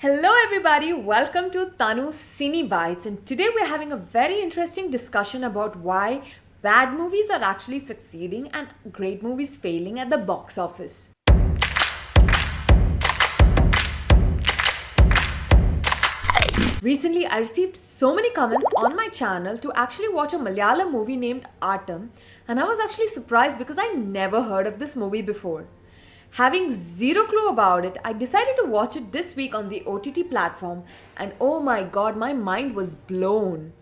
Hello everybody, welcome to Tanu Cine Bites, and today we're having a very interesting discussion about why bad movies are actually succeeding and great movies failing at the box office. Recently, I received so many comments on my channel to actually watch a Malayalam movie named Aattam, and I was actually surprised because I never heard of this movie before. Having zero clue about it, I decided to watch it this week on the OTT platform, and oh my god, my mind was blown.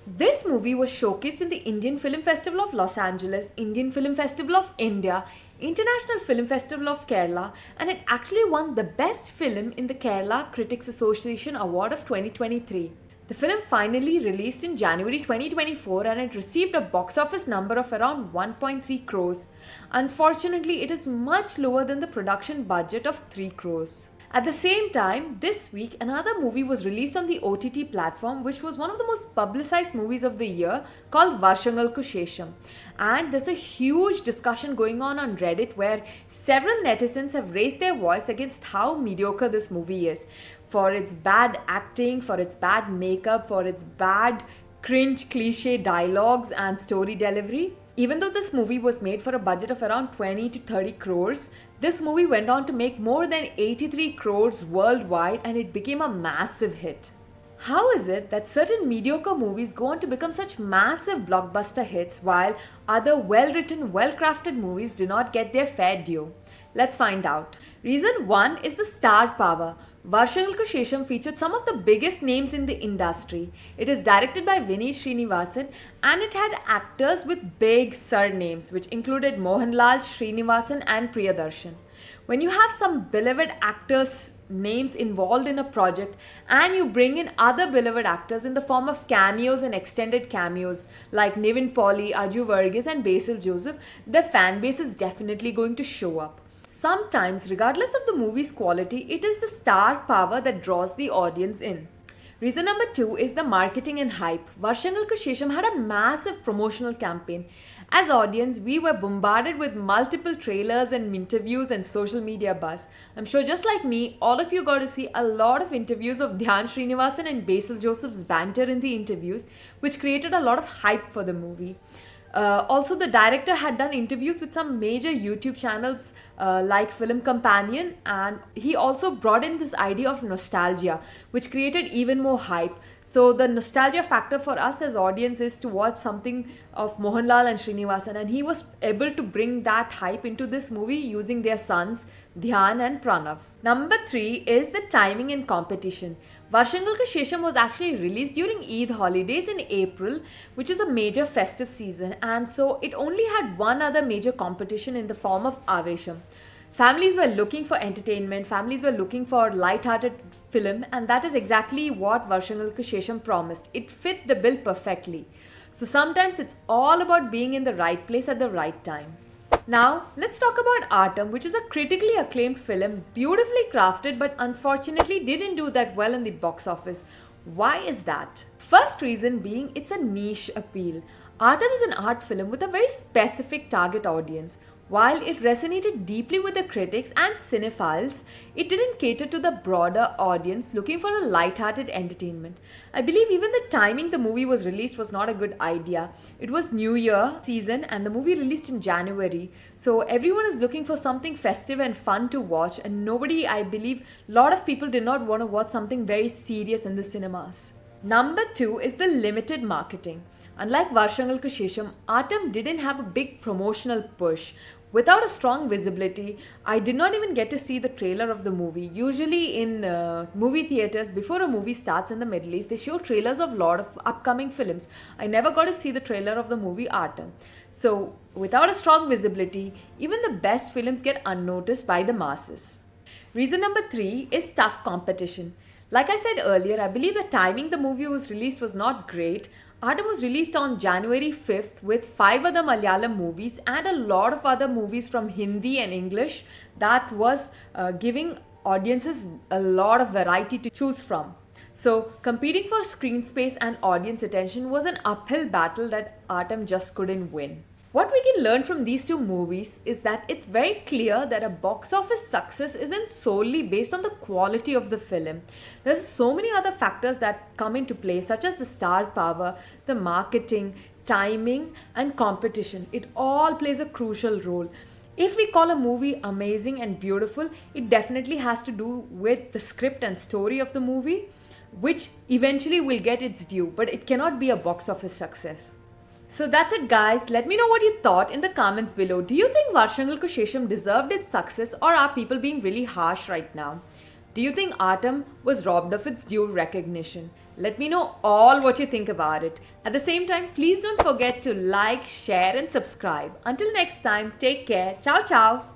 This movie was showcased in the Indian Film Festival of Los Angeles, Indian Film Festival of India, International Film Festival of Kerala, and it actually won the Best Film in the Kerala Critics Association Award of 2023. The film finally released in January 2024 and it received a box office number of around 1.3 crores. Unfortunately, it is much lower than the production budget of 3 crores. At the same time, this week another movie was released on the OTT platform which was one of the most publicized movies of the year called Varshangalku Shesam. And there's a huge discussion going on Reddit where several netizens have raised their voice against how mediocre this movie is. For its bad acting, for its bad makeup, for its bad cringe cliche dialogues and story delivery. Even though this movie was made for a budget of around 20 to 30 crores, this movie went on to make more than 83 crores worldwide and it became a massive hit. How is it that certain mediocre movies go on to become such massive blockbuster hits while other well-written, well-crafted movies do not get their fair due? Let's find out. Reason 1 is the star power. Varshangalku Shesam featured some of the biggest names in the industry. It is directed by Vineeth Srinivasan and it had actors with big surnames which included Mohanlal, Srinivasan and Priyadharshan. When you have some beloved actors' names involved in a project and you bring in other beloved actors in the form of cameos and extended cameos like Nivin Pauly, Aju Varghese and Basil Joseph, the fan base is definitely going to show up. Sometimes, regardless of the movie's quality, it is the star power that draws the audience in. Reason number 2 is the marketing and hype. Varshangalku Shesam had a massive promotional campaign. As audience, we were bombarded with multiple trailers and interviews and social media buzz. I'm sure just like me, all of you got to see a lot of interviews of Dhyan Sreenivasan and Basil Joseph's banter in the interviews, which created a lot of hype for the movie. Also, the director had done interviews with some major YouTube channels like Film Companion, and he also brought in this idea of nostalgia, which created even more hype. So the nostalgia factor for us as audience is to watch something of Mohanlal and Srinivasan, and he was able to bring that hype into this movie using their sons Dhyan and Pranav. Number 3 is the timing and competition. Varshangalku Shesam was actually released during Eid holidays in April, which is a major festive season, and so it only had one other major competition in the form of Avesham. Families were looking for entertainment, families were looking for light-hearted film, and that is exactly what Varshangalku Shesam promised. It fit the bill perfectly. So sometimes it's all about being in the right place at the right time. Now, let's talk about Aattam, which is a critically acclaimed film, beautifully crafted but unfortunately didn't do that well in the box office. Why is that? First reason being it's a niche appeal. Aattam is an art film with a very specific target audience. While it resonated deeply with the critics and cinephiles, it didn't cater to the broader audience looking for a light-hearted entertainment. I believe even the timing the movie was released was not a good idea. It was New Year season and the movie released in January. So everyone is looking for something festive and fun to watch, and nobody, I believe, a lot of people did not want to watch something very serious in the cinemas. Number 2 is the limited marketing. Unlike Varshangalku Shesam, Aattam didn't have a big promotional push. Without a strong visibility, I did not even get to see the trailer of the movie. Usually in movie theaters, before a movie starts in the Middle East, they show trailers of a lot of upcoming films. I never got to see the trailer of the movie Aattam. So, without a strong visibility, even the best films get unnoticed by the masses. Reason number 3 is tough competition. Like I said earlier, I believe the timing the movie was released was not great. Aattam was released on January 5th with 5 other Malayalam movies and a lot of other movies from Hindi and English that was giving audiences a lot of variety to choose from. So competing for screen space and audience attention was an uphill battle that Aattam just couldn't win. What we can learn from these two movies is that it's very clear that a box office success isn't solely based on the quality of the film. There's so many other factors that come into play, such as the star power, the marketing, timing, and competition. It all plays a crucial role. If we call a movie amazing and beautiful, it definitely has to do with the script and story of the movie, which eventually will get its due, but it cannot be a box office success. So that's it, guys. Let me know what you thought in the comments below. Do you think Varshangalku Shesham deserved its success, or are people being really harsh right now? Do you think Aattam was robbed of its due recognition? Let me know all what you think about it. At the same time, please don't forget to like, share, and subscribe. Until next time, take care. Ciao, ciao.